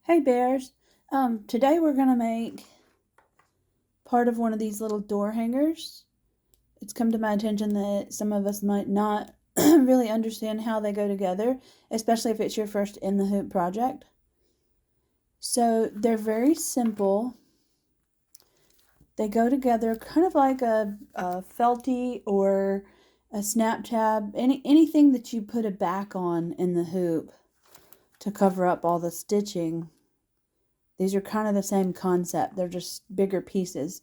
Hey bears, today we're gonna make part of one of these little door hangers. It's come to my attention that some of us might not really understand how they go together, especially if it's your first in the hoop project. So they're very simple. They go together kind of like a felty or a snap tab, anything that you put a back on in the hoop to cover up all the stitching. These are kind of the same concept. They're just bigger pieces.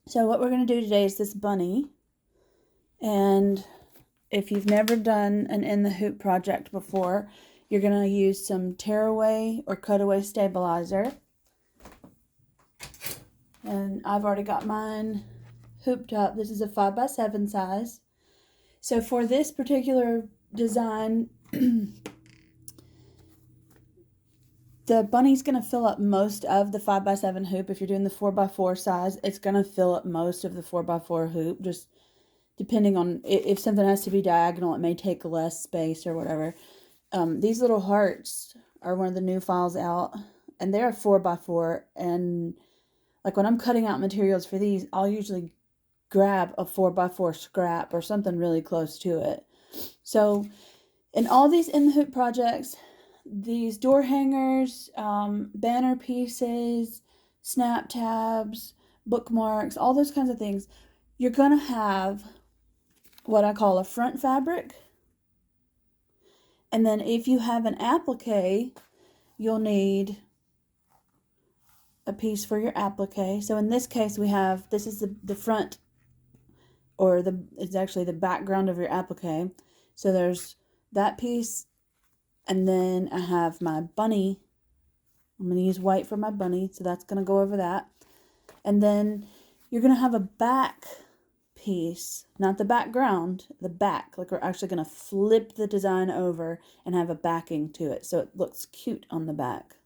So what we're going to do today is this bunny. And if you've never done an in the hoop project before, you're going to use some tearaway or cutaway stabilizer. And I've already got mine hooped up. This is a 5x7 size. So for this particular design, the bunny's going to fill up most of the 5x7 hoop. If you're doing the 4x4 size, it's going to fill up most of the 4x4 hoop. Just depending on if something has to be diagonal, it may take less space or whatever. These little hearts are one of the new files out, and they're 4x4. And like when I'm cutting out materials for these, I'll usually grab a 4x4 scrap or something really close to it. So in all these in the hoop projects, these door hangers, banner pieces, snap tabs, bookmarks, all those kinds of things, you're going to have what I call a front fabric. And then if you have an applique, you'll need a piece for your applique. So in this case, we have, this is the front, or it's actually the background of your applique. So there's that piece. And then I have my bunny. I'm going to use white for my bunny, so that's going to go over that. And then you're going to have a back piece, not the background, the back. Like we're actually going to flip the design over and have a backing to it, so it looks cute on the back,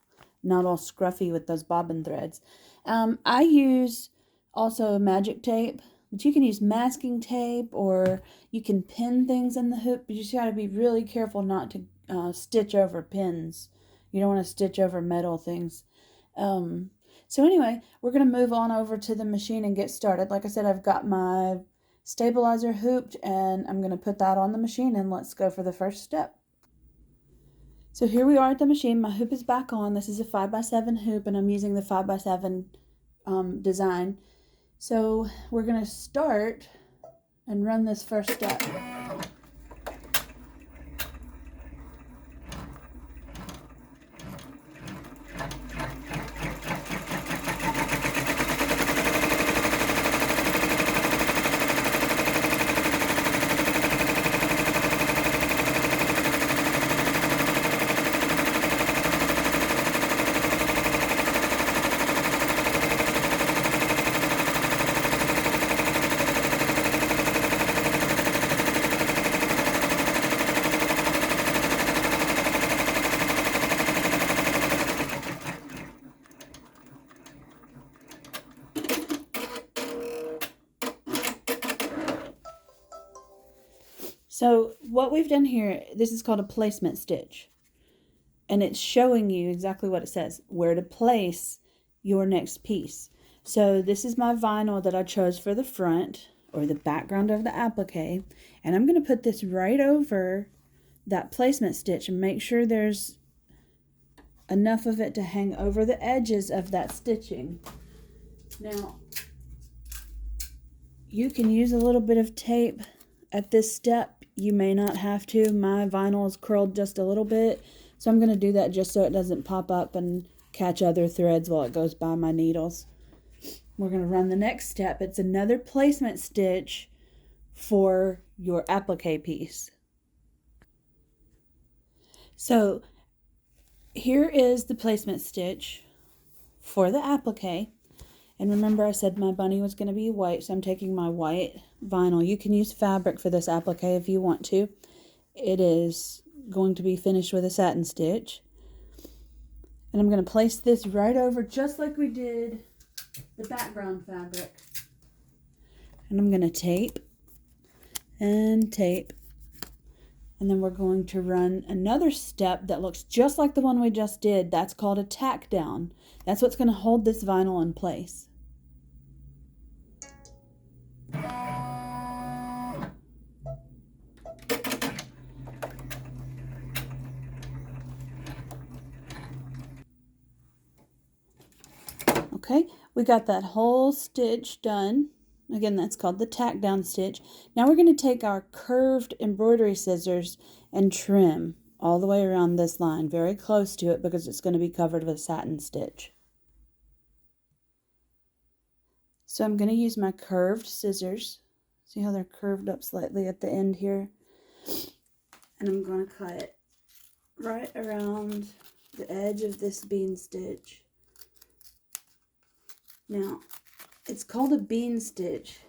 not all scruffy with those bobbin threads. I use also magic tape, but you can use masking tape, or you can pin things in the hoop, but you just got to be really careful not to stitch over pins. You don't want to stitch over metal things. So anyway, we're going to move on over to the machine and get started. Like I said, I've got my stabilizer hooped, and I'm going to put that on the machine, and let's go for the first step. So here we are at the machine. My hoop is back on. This is a 5x7 hoop, and I'm using the 5x7 design. So we're going to start and run this first step. So what we've done here, this is called a placement stitch. And it's showing you exactly what it says, where to place your next piece. So this is my vinyl that I chose for the front, or the background of the applique. And I'm going to put this right over that placement stitch and make sure there's enough of it to hang over the edges of that stitching. Now, you can use a little bit of tape at this step. You may not have to. My vinyl is curled just a little bit, so I'm going to do that just so it doesn't pop up and catch other threads while it goes by my needles. We're going to run the next step. It's another placement stitch for your applique piece. So here is the placement stitch for the applique. And remember, I said my bunny was going to be white, so I'm taking my white vinyl. You can use fabric for this applique if you want to. It is going to be finished with a satin stitch. And I'm going to place this right over just like we did the background fabric. And I'm going to tape and tape And then we're going to run another step that looks just like the one we just did. That's called a tack down. That's what's going to hold this vinyl in place. Okay, we got that whole stitch done. Again, that's called the tack down stitch. Now we're going to take our curved embroidery scissors and trim all the way around this line, very close to it because it's going to be covered with satin stitch. So I'm going to use my curved scissors. See how they're curved up slightly at the end here? And I'm going to cut right around the edge of this bean stitch. Now, it's called a bean stitch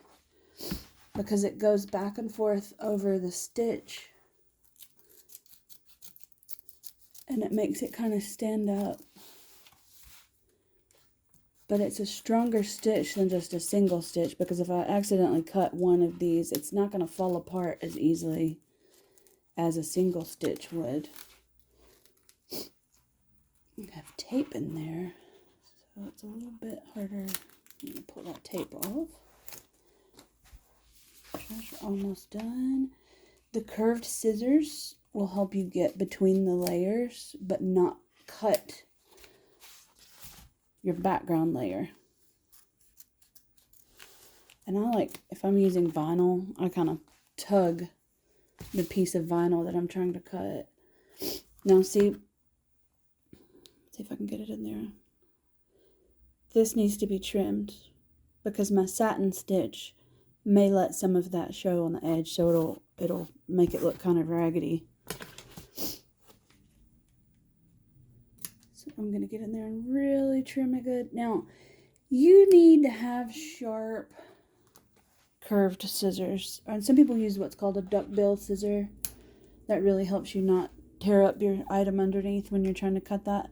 because it goes back and forth over the stitch and it makes it kind of stand up. But it's a stronger stitch than just a single stitch because if I accidentally cut one of these, it's not going to fall apart as easily as a single stitch would. I have tape in there, so it's a little bit harder. I'm going to pull that tape off. We're almost done. The curved scissors will help you get between the layers, but not cut your background layer. And I like, if I'm using vinyl, I kind of tug the piece of vinyl that I'm trying to cut. Now see if I can get it in there. This needs to be trimmed because my satin stitch may let some of that show on the edge, so it'll make it look kind of raggedy. So I'm going to get in there and really trim it good. Now, you need to have sharp curved scissors. And some people use what's called a duckbill scissor. That really helps you not tear up your item underneath when you're trying to cut that.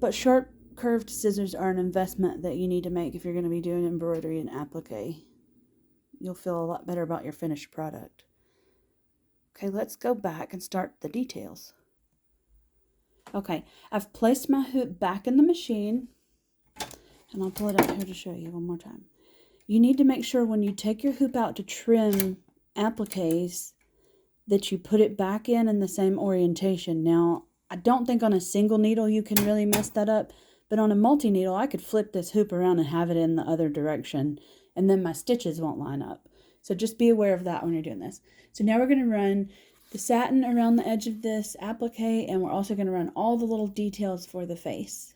But sharp curved scissors are an investment that you need to make if you're going to be doing embroidery and applique. You'll feel a lot better about your finished product. Okay, let's go back and start the details. Okay, I've placed my hoop back in the machine, and I'll pull it out here to show you one more time. You need to make sure when you take your hoop out to trim appliques that you put it back in the same orientation. Now, I don't think on a single needle you can really mess that up, but on a multi-needle I could flip this hoop around and have it in the other direction, and then my stitches won't line up. So just be aware of that when you're doing this. So now we're going to run the satin around the edge of this applique, and we're also going to run all the little details for the face.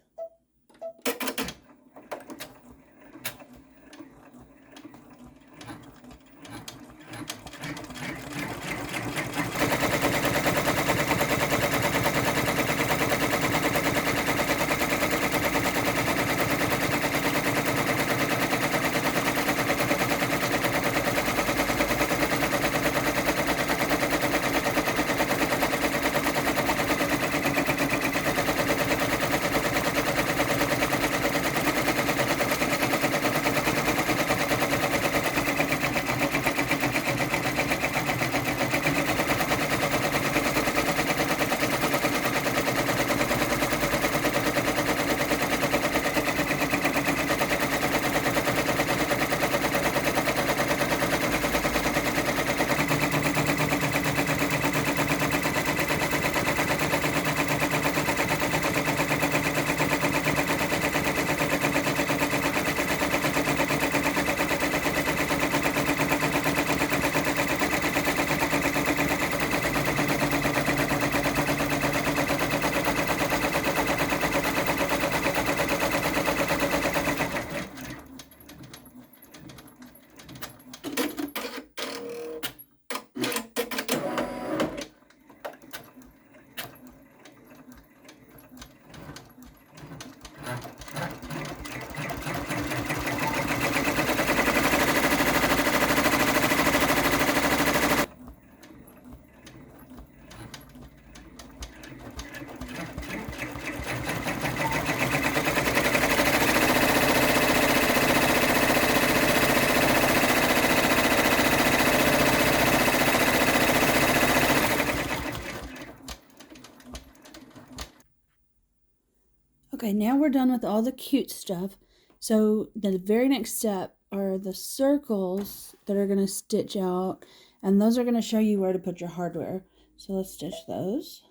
Okay, now we're done with all the cute stuff. So the very next step are the circles that are going to stitch out, and those are going to show you where to put your hardware. So let's stitch those.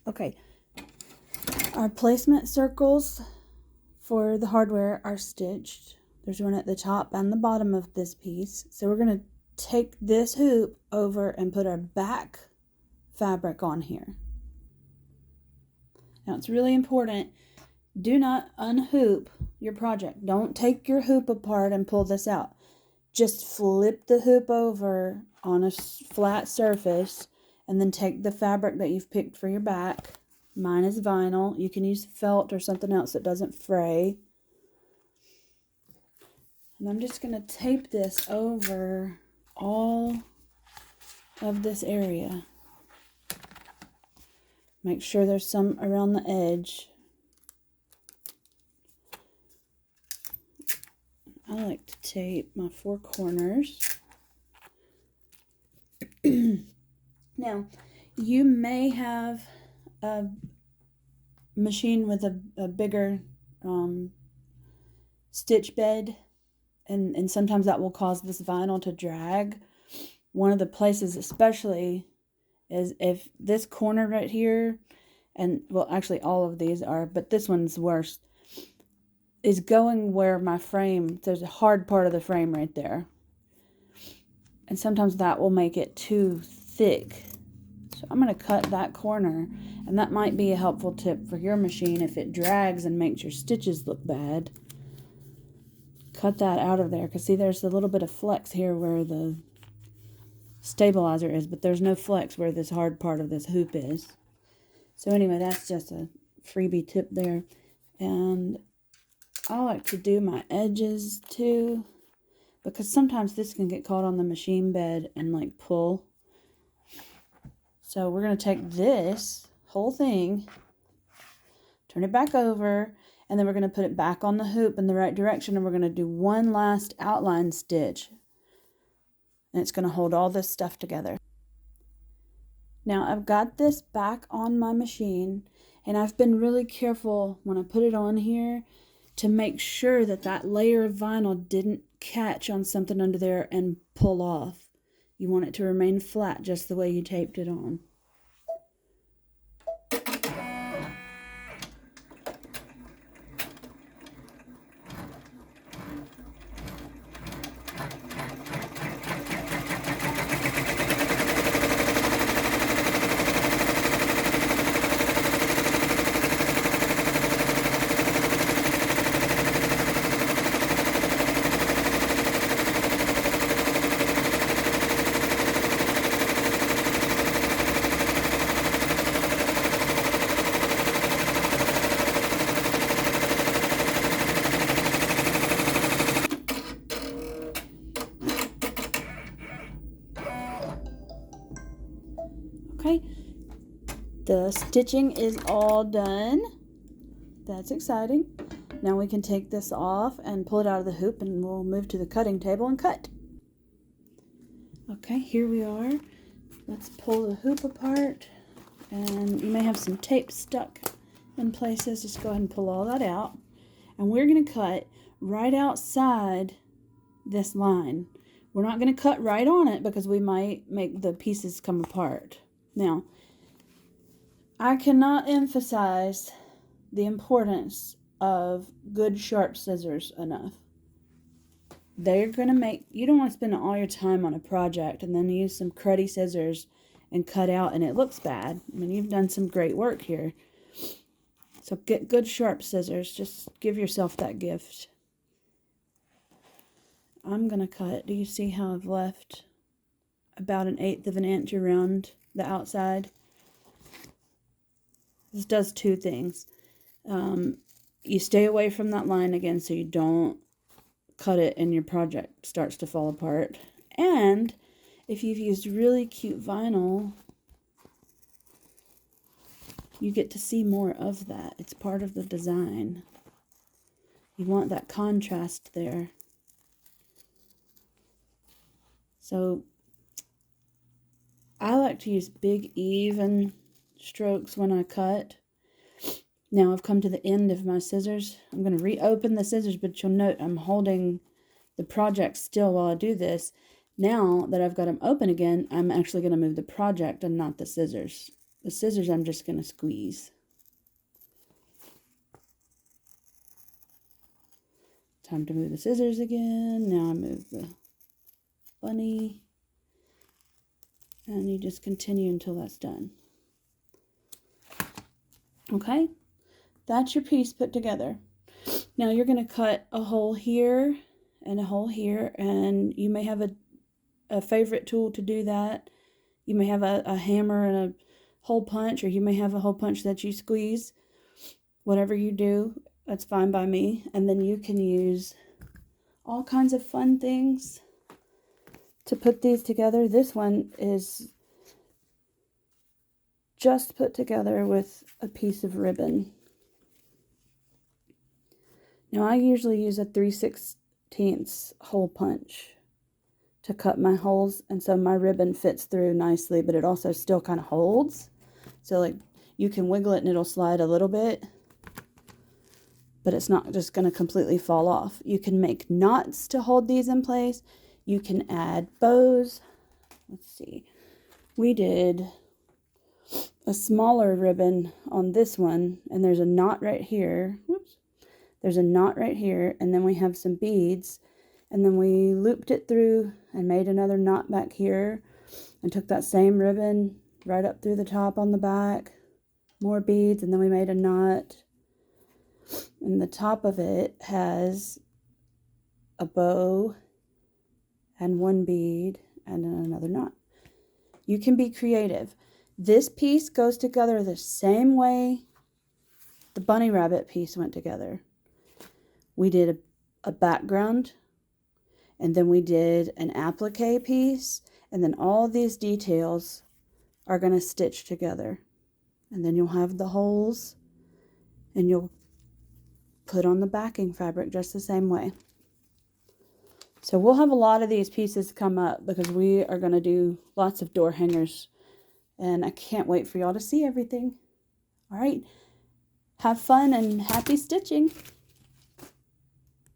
Okay, our placement circles for the hardware are stitched. There's one at the top and the bottom of this piece. So we're going to take this hoop over and put our back fabric on here. Now it's really important, do not unhoop your project. Don't take your hoop apart and pull this out. Just flip the hoop over on a flat surface and then take the fabric that you've picked for your back. Mine is vinyl. You can use felt or something else that doesn't fray. And I'm just going to tape this over all of this area. Make sure there's some around the edge. I like to tape my four corners. Now, you may have a machine with a bigger stitch bed, and sometimes that will cause this vinyl to drag. One of the places especially is if this corner right here, and well actually all of these are, but this one's worst, is going where my frame, there's a hard part of the frame right there. And sometimes that will make it too thick. So I'm going to cut that corner, and that might be a helpful tip for your machine if it drags and makes your stitches look bad. Cut that out of there, because see there's a little bit of flex here where the stabilizer is, but there's no flex where this hard part of this hoop is. So anyway, that's just a freebie tip there. And I like to do my edges too, because sometimes this can get caught on the machine bed and like pull. So we're going to take this whole thing, turn it back over, and then we're going to put it back on the hoop in the right direction, and we're going to do one last outline stitch. And it's going to hold all this stuff together. Now I've got this back on my machine, and I've been really careful when I put it on here to make sure that that layer of vinyl didn't catch on something under there and pull off. You want it to remain flat just the way you taped it on. Okay, the stitching is all done. That's exciting. Now we can take this off and pull it out of the hoop, and we'll move to the cutting table and cut. Okay, here we are. Let's pull the hoop apart, and you may have some tape stuck in places. Just go ahead and pull all that out. And we're going to cut right outside this line. We're not going to cut right on it because we might make the pieces come apart. Now, I cannot emphasize the importance of good sharp scissors enough. They're going to make, you don't want to spend all your time on a project and then use some cruddy scissors and cut out and it looks bad. I mean, you've done some great work here. So get good sharp scissors. Just give yourself that gift. I'm going to cut. Do you see how I've left about 1/8 of an inch around the outside? This does two things. You stay away from that line again so you don't cut it and your project starts to fall apart. And if you've used really cute vinyl, you get to see more of that. It's part of the design. You want that contrast there. So I like to use big even strokes when I cut. Now I've come to the end of my scissors. I'm going to reopen the scissors, but you'll note I'm holding the project still while I do this. Now that I've got them open again, I'm actually going to move the project and not the scissors. The scissors I'm just going to squeeze. Time to move the scissors again. Now I move the bunny. And you just continue until that's done. Okay, that's your piece put together. Now you're going to cut a hole here and a hole here, and you may have a favorite tool to do that. You may have a hammer and a hole punch, or you may have a hole punch that you squeeze. Whatever you do, that's fine by me. And then you can use all kinds of fun things to put these together. This one is just put together with a piece of ribbon. Now I usually use a 3/16 hole punch to cut my holes, and so my ribbon fits through nicely, but it also still kind of holds. So like you can wiggle it and it'll slide a little bit, but it's not just going to completely fall off. You can make knots to hold these in place. You can add bows. Let's see. We did a smaller ribbon on this one, and there's a knot right here. Whoops. There's a knot right here, and then we have some beads, and then we looped it through and made another knot back here, and took that same ribbon right up through the top on the back, more beads, and then we made a knot. And the top of it has a bow and one bead and another knot. You can be creative. This piece goes together the same way the bunny rabbit piece went together. We did a background, and then we did an applique piece, and then all these details are going to stitch together. And then you'll have the holes, and you'll put on the backing fabric just the same way. So we'll have a lot of these pieces come up because we are going to do lots of door hangers, and I can't wait for y'all to see everything. All right, have fun and happy stitching.